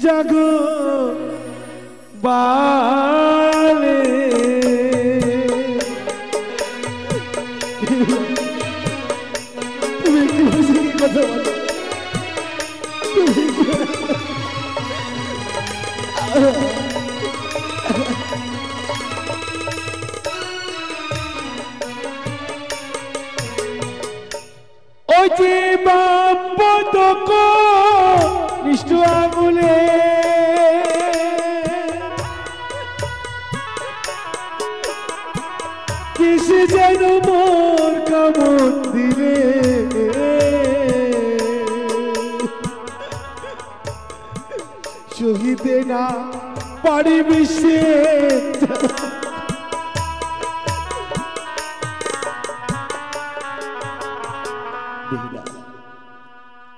জাগো বালে তুমি কি কথা বলো ওই যে বাপদক নিষ্ঠু আঙুলে কিসে যেন মোর কামড় দিলে সহিতে না পারি বিশ্বে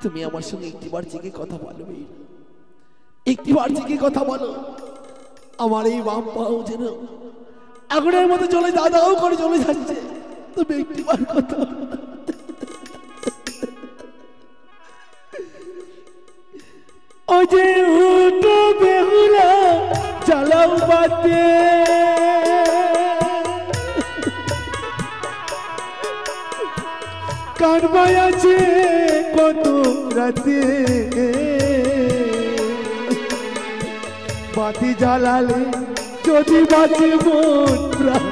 তুমি আমার সঙ্গে একটিবার জেগে কথা বলো, একটিবার জেগে কথা বলো। আমার এই বাম পাও যেন আগুনের মতো চলে দাদাও করে চলে যাচ্ছে, তুমি একটিবার কথা। ও যে উঠো বেহুলা চালাও বাতে কারবাই আছে কত রাতে বাতি জ্বালালে যদি বাঁচে মন প্রাণ।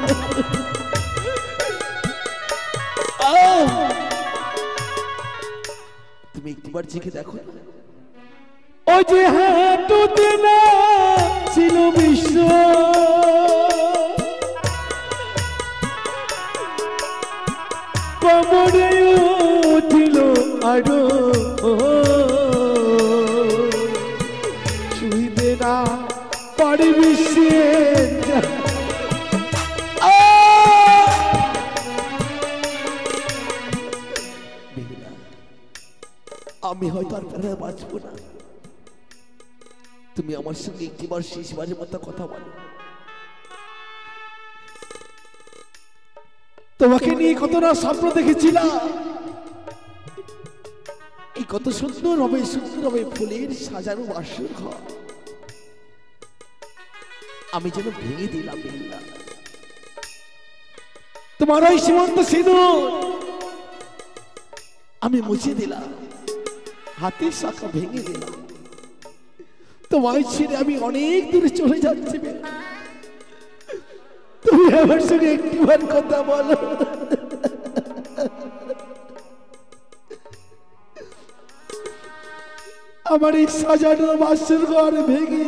তুমি একটিবার জেগে দেখো, ও যে হাঁটুতে না ছিল বিশ্ব কমরে উঠিল আরো ছুঁইতে না পারি বিশ্বে। আমি হয়তো আর পরে বাঁচবো না, তুমি আমার সঙ্গে একটিবার শেষবারের মতো কথা বলো। তোমাকে নিয়ে কত না স্বপ্ন দেখেছিলাম, এই কত সুন্দর হবে ফুলের সাজানো বাসর ঘর আমি যেন ভেঙে দিলাম। তোমার ওই সীমান্ত সিঁদুর আমি মুছে দিলাম, হাতের শাখা ভেঙে দিলাম। তোমায় ছেড়ে আমি অনেক দূরে চলে যাচ্ছি, তুমি আমার সঙ্গে একটিবার কথা বলো। আমার এই সাজানো বাসর ঘর ভেঙে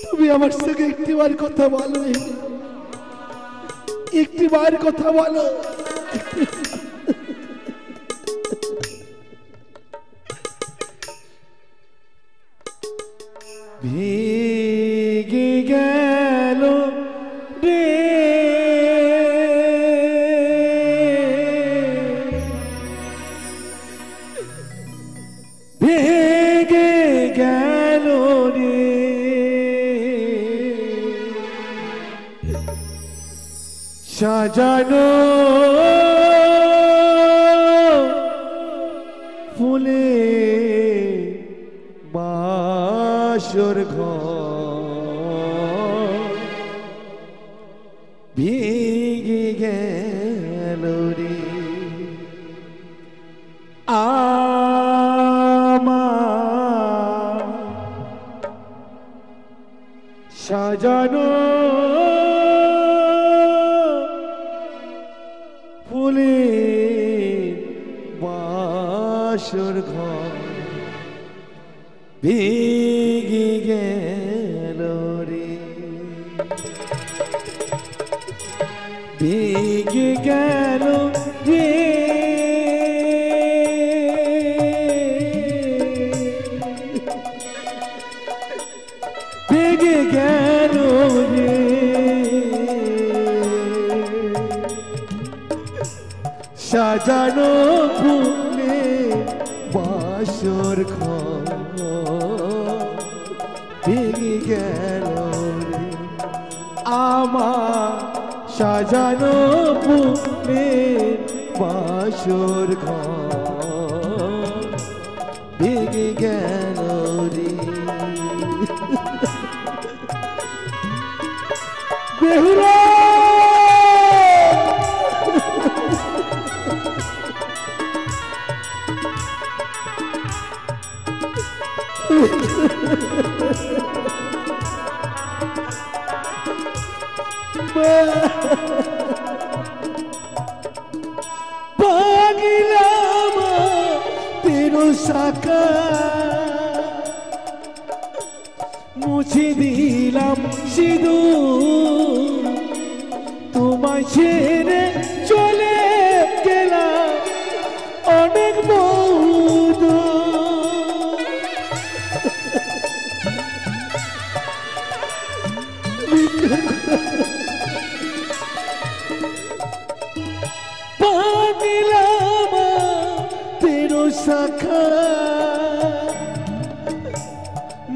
তুমি আমার সঙ্গে একটিবার কথা বলো, একটিবার কথা বলো। ভেঙে গেল রে ভেঙে গেল রে সাজানো ফুলে বাসর ঘর ভেঙে গেল রে আমার সাজানো ফুলে বাসর ঘর ভেঙে গেল রে ভেঙে গেল রে ভেঙে গেল রে সাজানো ফুলে বাসর ঘর ভেঙে গেল রে আমার সাজানো ফুলের বাসর ঘর ভেঙে গেল রে বেহুলা পাগিলাম তেরো শাখা মুছে দিলাম সিঁদুর তোমায় ছেড়ে চলে গেলাম অনেক বহুদূর পাগিলাম তেরো শাখা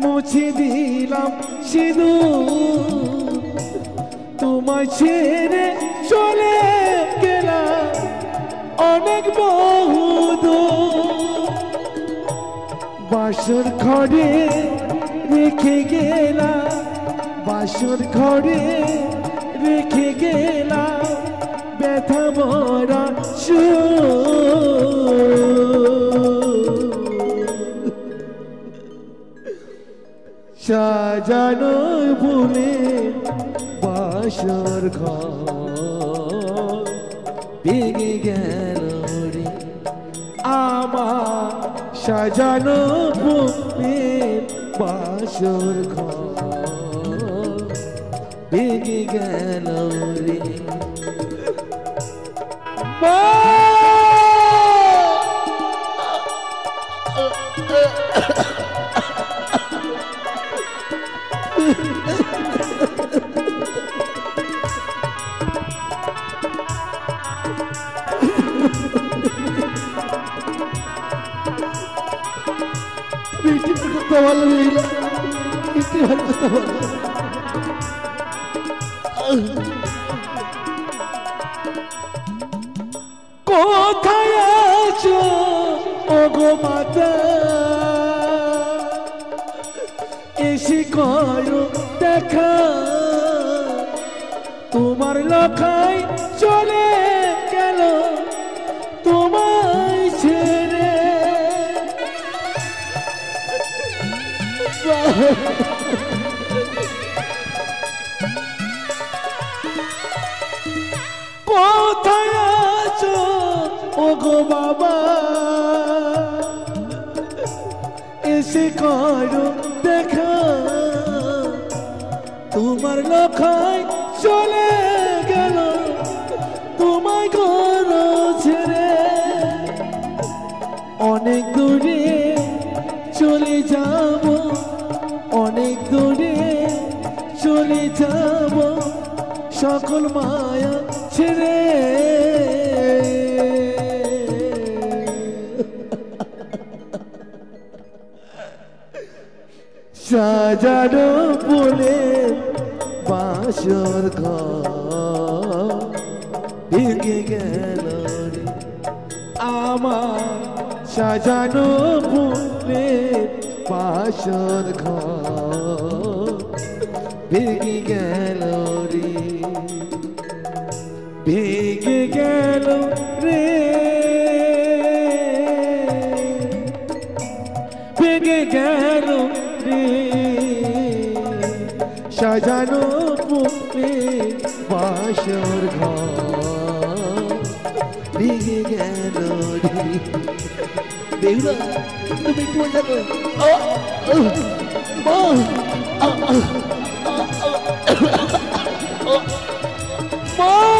মুছে দিলাম সিঁদুর তোমায় ছেড়ে চলে গেলাম অনেক বহুদূর বাসর ঘরে রেখে গেলাম বাসর ঘরে রেখে গেলাম ব্যথা ভরা সাজানো ভুলে বাসর ঘর ভেঙে গেল রে আমার সাজানো ভুলে বাসর ঘর ভেঙে গেল রে ভালো হইল ভালো কথা বলো কোথায় আছো ওগো মাতা এসে করো দেখা তোমার লখাই চলে গেল তোমায় ছেড়ে কোথায় আছো ওগো বাবা এসে করো দেখা তোমার লখাই চলে গেল তোমায় ঘর ছেড়ে অনেক দূরে চলে যাব অনেক দূরে চলে যাব সকল মায়া ছেড়ে সাজানো বলে বাসর ঘর ভেঙে গেল রে আমার সাজানো বলে বাসর ঘর ভেঙে গেল রে ভেঙে গেল রে ভেঙে গেল রে সাজানো পুরে বাসর ঘর ভেঙে গেল রে বেহুলা তুমি একটু মজা করো Oh